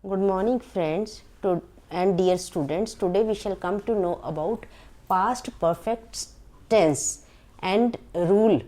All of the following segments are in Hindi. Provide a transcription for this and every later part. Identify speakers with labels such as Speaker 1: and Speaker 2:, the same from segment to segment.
Speaker 1: Good morning friends and dear students. Today we shall come to know about past perfect tense and rule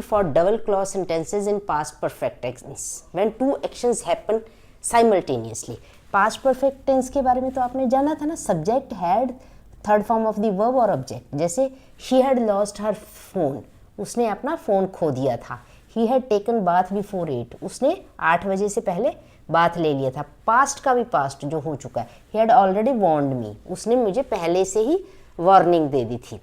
Speaker 1: for double clause sentences in past perfect tense when two actions happen simultaneously. Past perfect tense के बारे में तो आपने जाना था ना, subject had third form of the verb और object. जैसे she had lost her phone, उसने अपना फ़ोन खो दिया था. He had taken bath before 8, उसने 8 बजे से पहले बाथ ले लिया था. पास्ट का भी पास्ट जो हो चुका है. He had already warned me, उसने मुझे पहले से ही वार्निंग दे दी थी.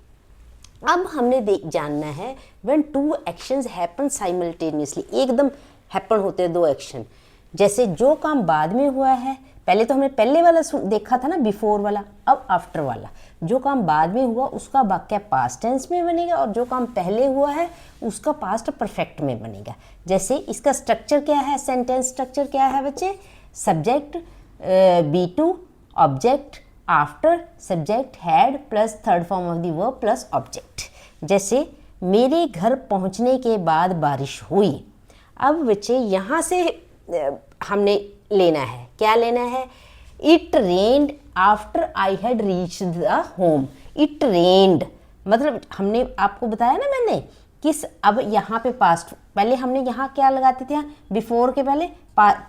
Speaker 1: अब हमने जानना है when two actions happen simultaneously, एकदम happen होते हैं दो एक्शन. जैसे जो काम बाद में हुआ है, पहले तो हमने पहले वाला देखा था ना, बिफोर वाला, अब आफ्टर वाला. जो काम बाद में हुआ उसका वाक्य पास्ट टेंस में बनेगा और जो काम पहले हुआ है उसका पास्ट परफेक्ट में बनेगा. जैसे इसका स्ट्रक्चर क्या है, सेंटेंस स्ट्रक्चर क्या है बच्चे? Subject B2, object after, subject had plus third form of the verb plus object. जैसे मेरे घर पहुंचने के बाद बारिश हुई. अब बच्चे यहाँ से हमने लेना है, क्या लेना है? It rained after I had reached the home. It रेन्ड मतलब हमने आपको बताया ना मैंने किस, अब यहाँ पे पास्ट, पहले हमने यहाँ क्या लगाते थे, बिफोर के पहले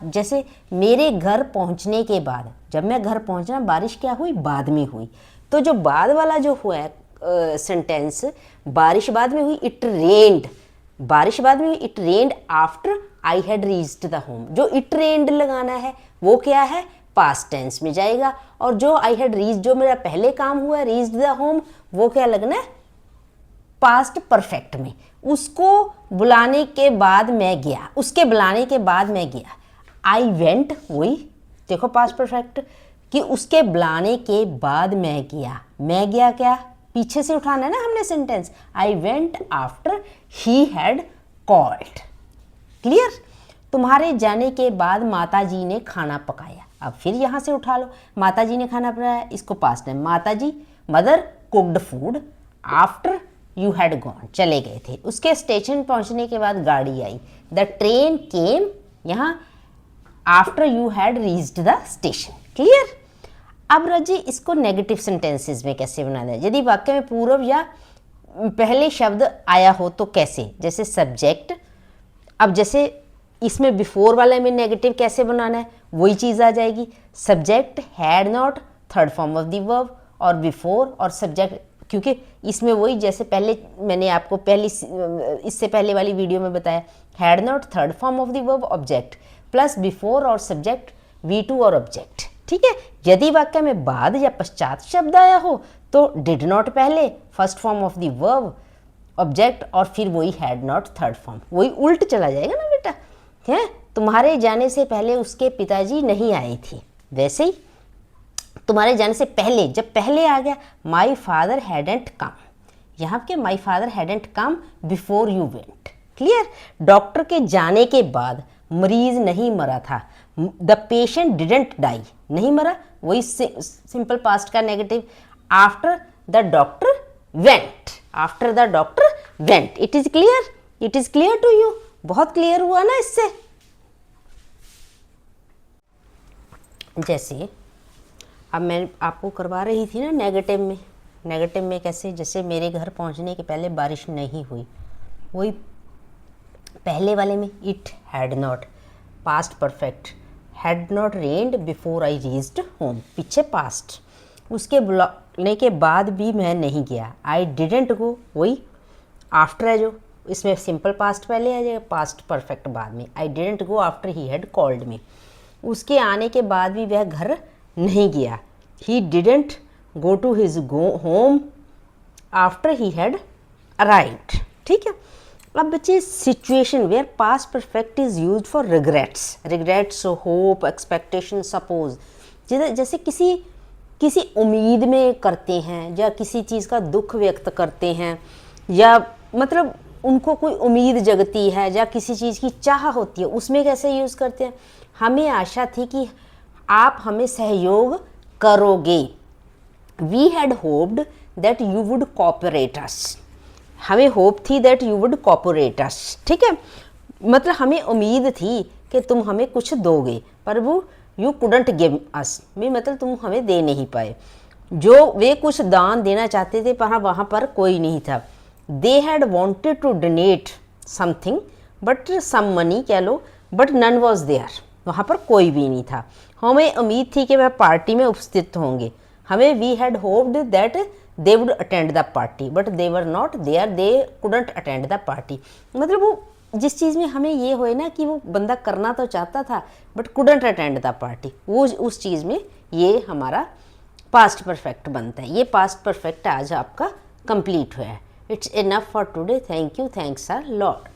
Speaker 1: जैसे मेरे घर पहुँचने के बाद, जब मैं घर पहुँचना, बारिश क्या हुई? बाद में हुई. तो जो बाद वाला जो हुआ है सेंटेंस, बारिश बाद में हुई, इट रेन्ड, बारिश बाद में हुई, it rained after I had reached the home. जो इट रेन्ड लगाना है वो क्या है? पास्ट टेंस में जाएगा. और जो आई हैड रीच, जो मेरा पहले काम हुआ रीच्ड द होम, वो क्या लगना है? पास्ट परफेक्ट में. उसको बुलाने के बाद मैं गया, उसके बुलाने के बाद मैं गया. आई वेंट, वही देखो पास्ट परफेक्ट कि उसके बुलाने के बाद मैं गया. मैं गया क्या? पीछे से उठाना है ना हमने sentence. I went after he had called. Clear? तुम्हारे जाने के बाद माताजी ने खाना पकाया. अब फिर यहाँ से उठा लो, माताजी ने खाना पकाया, इसको पास्ट है. माताजी, mother cooked food after you had gone, चले गए थे. उसके स्टेशन पहुँचने के बाद गाड़ी आई. द ट्रेन केम, यहाँ after you had reached the station. Clear? अब रजी इसको नेगेटिव सेंटेंसेस में कैसे बनाना है? यदि वाक्य में पूर्व या पहले शब्द आया हो तो कैसे? जैसे सब्जेक्ट, अब जैसे इसमें बिफोर वाले में नेगेटिव कैसे बनाना है, वही चीज़ आ जाएगी. Subject had not, third form of the verb, और बिफोर और सब्जेक्ट, क्योंकि इसमें वही जैसे पहले मैंने आपको इससे पहले वाली वीडियो में बताया, had not third form of the verb object plus before और सब्जेक्ट V2 और ऑब्जेक्ट. ठीक है? यदि वाक्य में बाद या पश्चात शब्द आया हो तो डिड नॉट पहले, first form of the verb object, और फिर वही हैड नॉट थर्ड फॉर्म. वही उल्ट चला जाएगा ना बेटा. है, तुम्हारे जाने से पहले उसके पिताजी नहीं आए थे. वैसे ही तुम्हारे जाने से पहले, जब पहले आ गया, माई फादर हैडेंट कम. यहाँ पे my father hadn't come before you went. Clear? Doctor के जाने के बाद मरीज नहीं मरा था. द पेशेंट डिडेंट डाई, नहीं मरा, वही सिंपल पास्ट का negative. After the doctor went, after the doctor went. It is clear? It is clear to you? बहुत क्लियर हुआ ना इससे? जैसे अब मैं आपको करवा रही थी ना नेगेटिव में. नेगेटिव में कैसे? जैसे मेरे घर पहुंचने के पहले बारिश नहीं हुई, वही पहले वाले में it had not, past perfect, had not rained before I reached home, पीछे पास्ट. उसके बुलाने के बाद भी मैं नहीं गया, आई डिडेंट गो, वही आफ्टर है, जो इसमें सिंपल पास्ट पहले आ जाएगा, पास्ट परफेक्ट बाद में. I didn't go after he had called me. उसके आने के बाद भी वह घर नहीं गया. He didn't go to his home after he had arrived. ठीक है? अब बच्चे situation where past perfect is used for regrets. Regrets, hope, expectation, suppose. जैसे किसी उम्मीद में करते हैं या किसी चीज़ का दुख व्यक्त करते हैं, या मतलब उनको कोई उम्मीद जगती है या किसी चीज़ की चाह होती है, उसमें कैसे यूज़ करते हैं? हमें आशा थी कि आप हमें सहयोग करोगे. We had hoped that you would cooperate us. हमें होप थी that you would cooperate us. ठीक है? मतलब हमें उम्मीद थी कि तुम हमें कुछ दोगे, पर वो यू कुडंट गिव अस, भी मतलब तुम हमें दे नहीं पाए। जो वे कुछ दान देना चाहते थे पर वहाँ पर कोई नहीं था। They had wanted to donate something but some money कह लो, बट नन वॉज देयर, वहाँ पर कोई भी नहीं था। हमें उम्मीद थी कि वह पार्टी में उपस्थित होंगे। हमें we had hoped that they would attend the party but they were not there, they couldn't attend the party. मतलब वो जिस चीज़ में हमें ये होए ना कि वो बंदा करना तो चाहता था but couldn't attend the party, वो उस चीज़ में ये हमारा पास्ट परफेक्ट बनता है। ये पास्ट परफेक्ट आज आपका कंप्लीट हुआ है। It's enough for today. Thank you, thanks a lot.